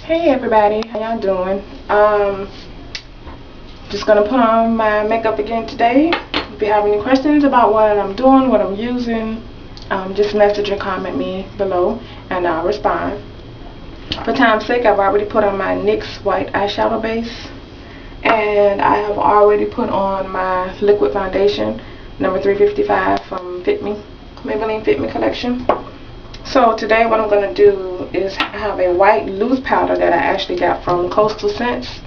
Hey everybody, how y'all doing? Just gonna put on my makeup again today. If you have any questions about what I'm doing, what I'm using, just message or comment me below and I'll respond. For time's sake, I've already put on my NYX white eyeshadow base, and I have already put on my liquid foundation number 355 from Fit Me, Maybelline Fit Me collection. So today what I'm going to do is have a white loose powder that I actually got from Coastal Scents.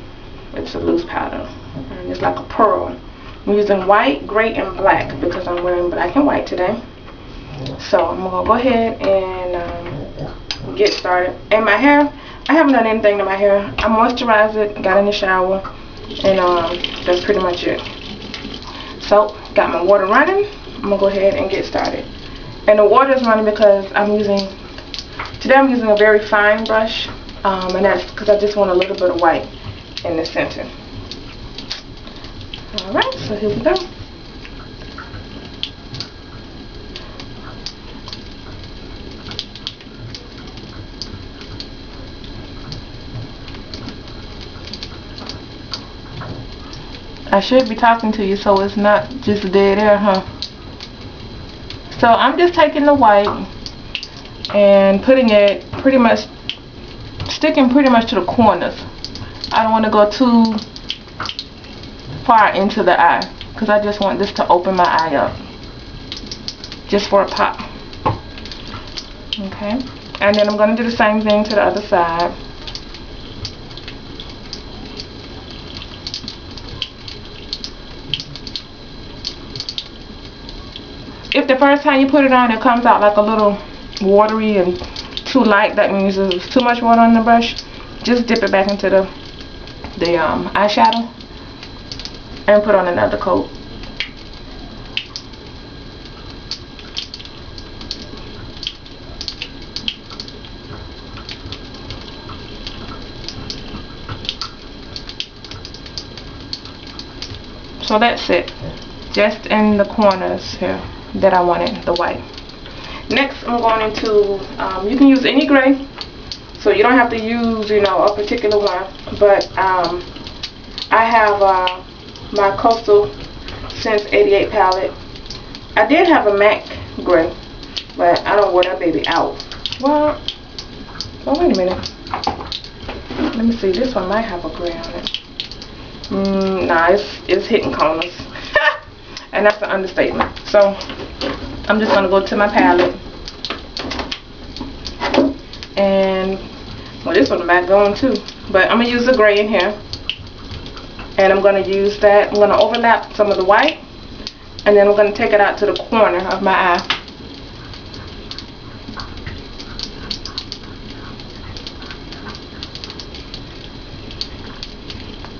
It's a loose powder and it's like a pearl. I'm using white, gray, and black because I'm wearing black and white today. So I'm going to go ahead and get started. And my hair, I haven't done anything to my hair. I moisturized it, got in the shower, and that's pretty much it. So got my water running. I'm going to go ahead and get started. And the water is running because today I'm using a very fine brush, and that's because I just want a little bit of white in the center. Alright, so here we go. I should be talking to you so it's not just dead air, huh? So I'm just taking the white and putting it sticking pretty much to the corners. I don't want to go too far into the eye because I just want this to open my eye up just for a pop. Okay, and then I'm going to do the same thing to the other side. If the first time you put it on it comes out like a little watery and too light, that means there's too much water on the brush. Just dip it back into the eyeshadow and put on another coat. So that's it, just in the corners here that I wanted the white. Next I'm going into, you can use any gray, so you don't have to use, a particular one, but I have my Coastal Scents 88 palette. I did have a MAC gray, but I don't wear that baby out. What? Oh, wait a minute. Let me see, this one might have a gray on it. Nah, it's hitting corners. And that's an understatement. So I'm just going to go to my palette. And, well, this one might go on too. But I'm going to use the gray in here. And I'm going to use that. I'm going to overlap some of the white. And then I'm going to take it out to the corner of my eye.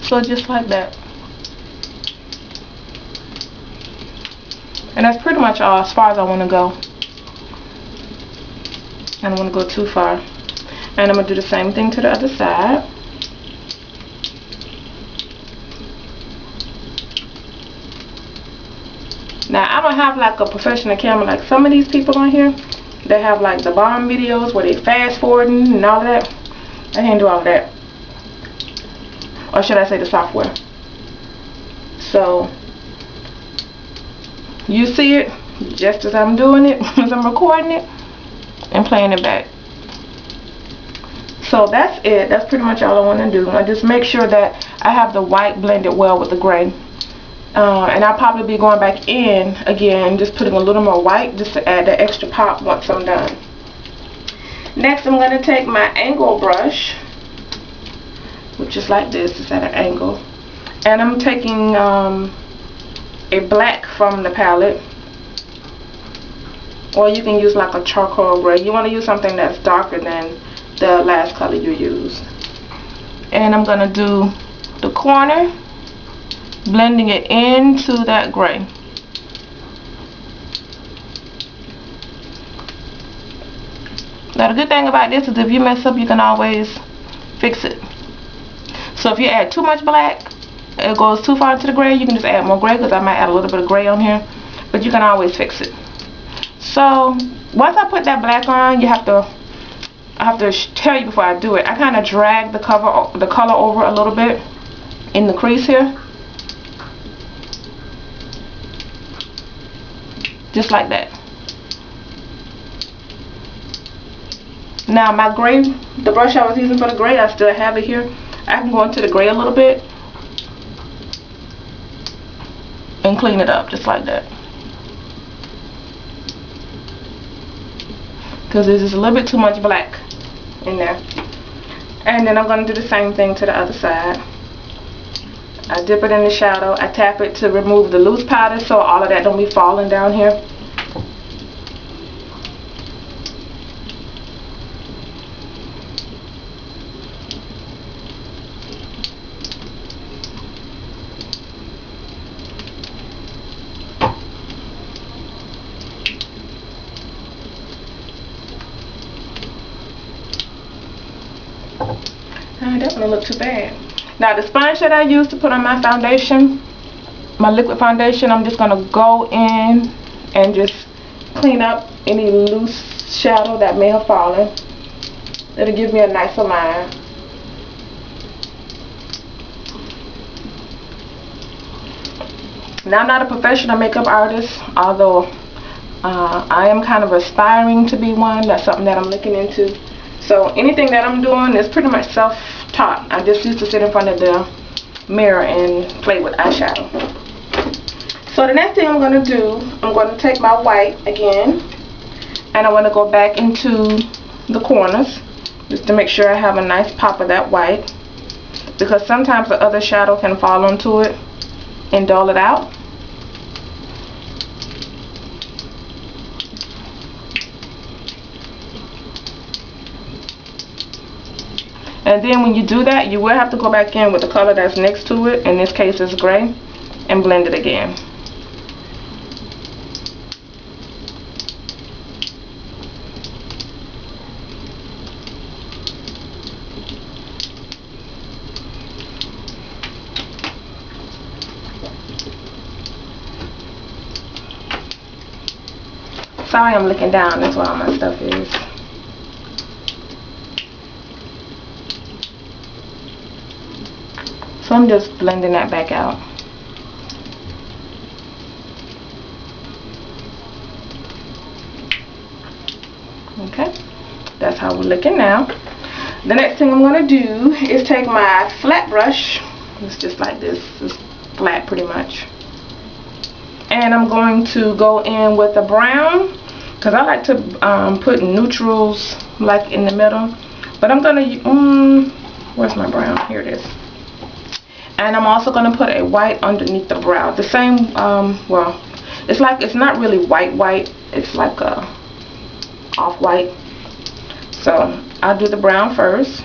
So just like that. And that's pretty much all as far as I want to go. I don't want to go too far. And I'm going to do the same thing to the other side. Now I don't have like a professional camera like some of these people on here. They have like the bomb videos where they fast forwarding and all that. I can't do all that. Or should I say the software. So you see it just as I'm doing it, as I'm recording it and playing it back. So that's it. That's pretty much all I want to do. I just make sure that I have the white blended well with the gray. And I'll probably be going back in again, just putting a little more white just to add the extra pop once I'm done. Next I'm going to take my angle brush, which is like this. It's at an angle. And I'm taking a black from the palette, or you can use like a charcoal gray. You want to use something that's darker than the last color you used. And I'm going to do the corner, blending it into that gray. Now the good thing about this is if you mess up, you can always fix it. So if you add too much black, it goes too far into the gray, you can just add more gray, because I might add a little bit of gray on here, but you can always fix it. So once I put that black on, you have to I have to tell you before I do it, I kind of drag the color over a little bit in the crease here, just like that. Now my gray, the brush I was using for the gray, I still have it here. I can go into the gray a little bit and clean it up just like that, because there's just a little bit too much black in there. And then I'm going to do the same thing to the other side. I dip it in the shadow, I tap it to remove the loose powder so all of that don't be falling down here. That doesn't look too bad. Now the sponge that I use to put on my foundation, my liquid foundation, I'm just going to go in and just clean up any loose shadow that may have fallen. It'll give me a nicer line. Now I'm not a professional makeup artist, although I am kind of aspiring to be one. That's something that I'm looking into. So anything that I'm doing is pretty much self-taught. I just used to sit in front of the mirror and play with eyeshadow. So the next thing I'm going to do, I'm going to take my white again, and I want to go back into the corners just to make sure I have a nice pop of that white, because sometimes the other shadow can fall onto it and dull it out. And then when you do that, you will have to go back in with the color that's next to it. In this case it's gray, and blend it again. Sorry, I'm looking down. That's where all my stuff is. So I'm just blending that back out. Okay, that's how we're looking now. The next thing I'm going to do is take my flat brush. It's just like this. It's flat pretty much. And I'm going to go in with a brown, because I like to put neutrals like in the middle. But I'm going to, where's my brown? Here it is. And I'm also going to put a white underneath the brow. The same, well, it's not really white. It's like a off-white. So I'll do the brown first.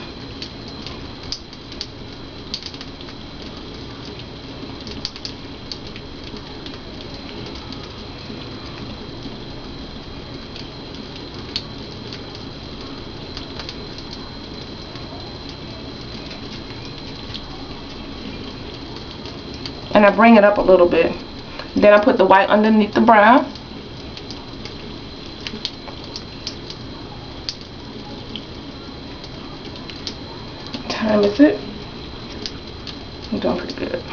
And I bring it up a little bit. Then I put the white underneath the brown. What time is it? I'm doing pretty good.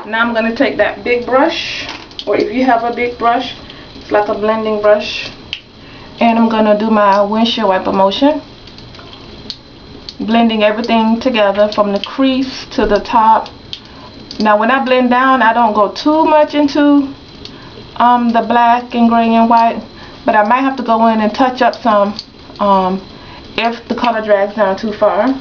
Now I'm going to take that big brush, or if you have a big brush, it's like a blending brush, and I'm going to do my windshield wiper motion, blending everything together from the crease to the top. Now when I blend down, I don't go too much into the black and gray and white, but I might have to go in and touch up some if the color drags down too far.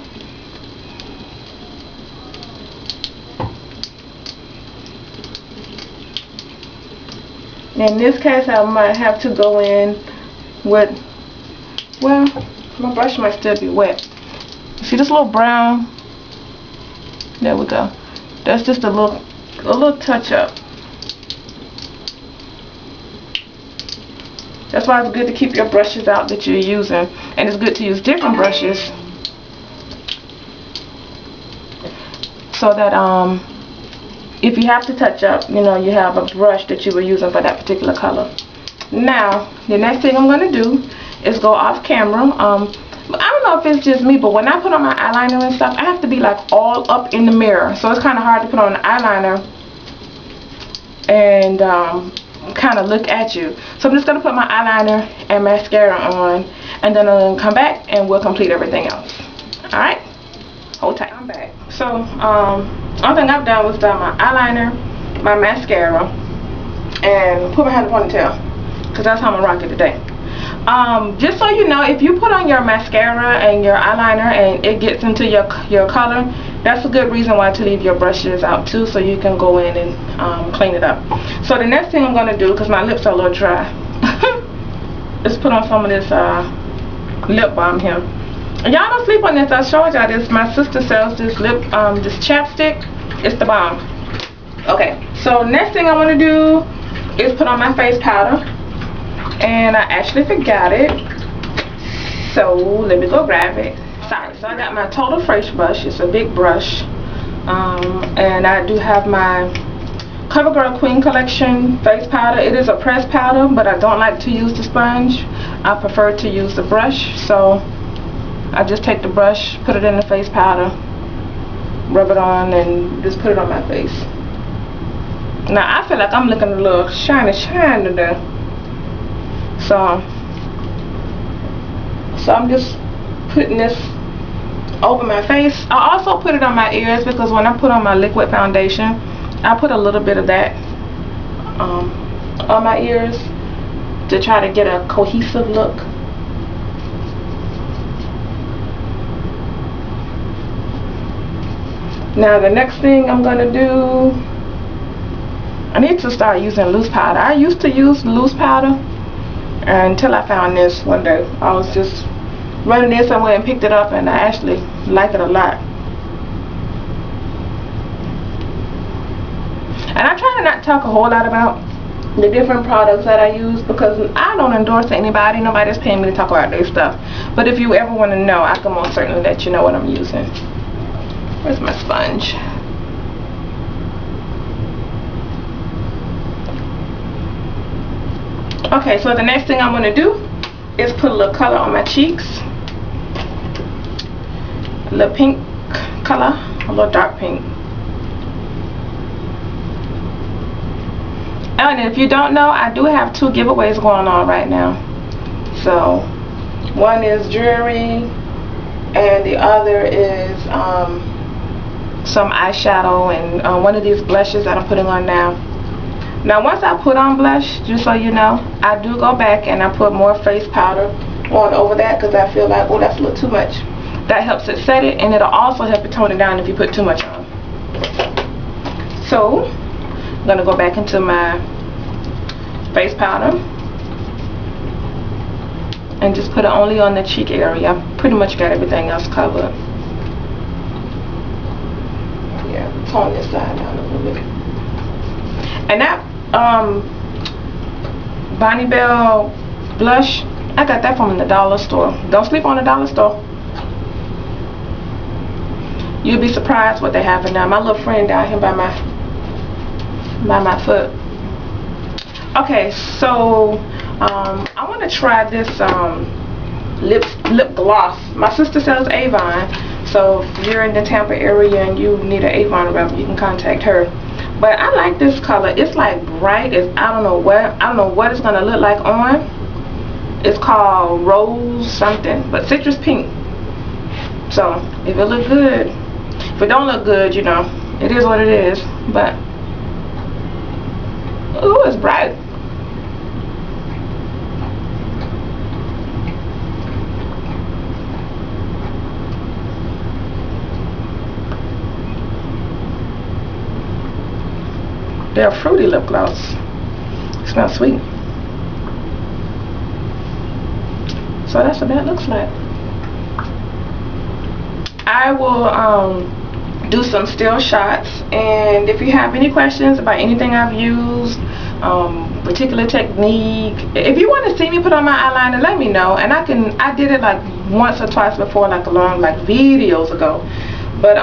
In this case, I might have to go in with, well, my brush might still be wet. See this little brown? There we go. That's just a little touch up. That's why it's good to keep your brushes out that you're using, and it's good to use different brushes so that if you have to touch up, you know, you have a brush that you were using for that particular color. Now, the next thing I'm going to do is go off camera. I don't know if it's just me, but when I put on my eyeliner and stuff, I have to be like all up in the mirror. So it's kind of hard to put on an eyeliner and kind of look at you. So I'm just going to put my eyeliner and mascara on, and then I'm going to come back and we'll complete everything else. Alright? Hold tight. I'm back. So, only thing I've done was done my eyeliner, my mascara, and put my hair in a ponytail. Because that's how I'm going to rock it today. Just so you know, if you put on your mascara and your eyeliner and it gets into your color, that's a good reason why to leave your brushes out too, so you can go in and clean it up. So the next thing I'm going to do, because my lips are a little dry, is put on some of this lip balm here. Y'all don't sleep on this. I showed y'all this. My sister sells this this chapstick. It's the bomb. Okay, so next thing I want to do is put on my face powder. And I actually forgot it, so let me go grab it. Sorry. So I got my Total Fresh brush. It's a big brush, and I do have my CoverGirl Queen Collection face powder. It is a pressed powder, but I don't like to use the sponge. I prefer to use the brush, so I just take the brush, put it in the face powder, rub it on, and just put it on my face. Now I feel like I'm looking a little shiny today. So I'm just putting this over my face. I also put it on my ears, because when I put on my liquid foundation, I put a little bit of that on my ears to try to get a cohesive look. Now the next thing I'm going to do, I need to start using loose powder. I used to use loose powder until I found this one day. I was just running in somewhere and picked it up, and I actually like it a lot. And I try to not talk a whole lot about the different products that I use, because I don't endorse anybody. Nobody's paying me to talk about their stuff. But if you ever want to know, I can most certainly let you know what I'm using. Where's my sponge? Okay, so the next thing I'm going to do is put a little color on my cheeks. A little pink color, a little dark pink. And if you don't know, I do have 2 giveaways going on right now. So one is jewelry, and the other is some eyeshadow and one of these blushes that I'm putting on now. Now once I put on blush, just so you know, I do go back and I put more face powder on over that, because I feel like, oh, that's a little too much. That helps it set it, and it'll also help it tone it down if you put too much on. So I'm going to go back into my face powder and just put it only on the cheek area. I've pretty much got everything else covered. Yeah, tone this side down a little bit. And that Bonnie Bell blush, I got that from the dollar store. Don't sleep on the dollar store. You'll be surprised what they have in there. My little friend down here by my foot. Okay, so I want to try this lip gloss. My sister sells Avon, so if you're in the Tampa area and you need an Avon rep, you can contact her. But I like this color. It's like bright. I don't know what it's gonna look like on. It's called Rose something, but citrus pink. So if it look good, if it don't look good, you know, it is what it is. But ooh, it's bright. They're fruity lip gloss. It smells sweet. So that's what that looks like. I will do some still shots, and if you have any questions about anything I've used, particular technique, if you want to see me put on my eyeliner, let me know, and I did it like once or twice before, like videos ago. But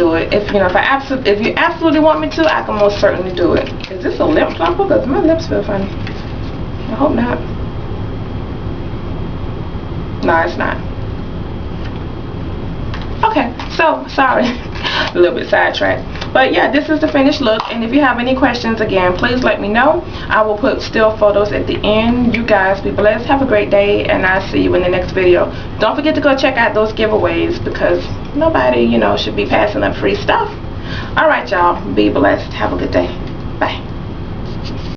do it. If you absolutely want me to, I can most certainly do it. Is this a lip plumper? Because my lips feel funny. I hope not. No, it's not. Okay, so sorry, a little bit sidetracked. But yeah, this is the finished look, and if you have any questions, again, please let me know. I will put still photos at the end. You guys be blessed, have a great day, and I'll see you in the next video. Don't forget to go check out those giveaways, because nobody, should be passing up free stuff. Alright, y'all, be blessed, have a good day. Bye.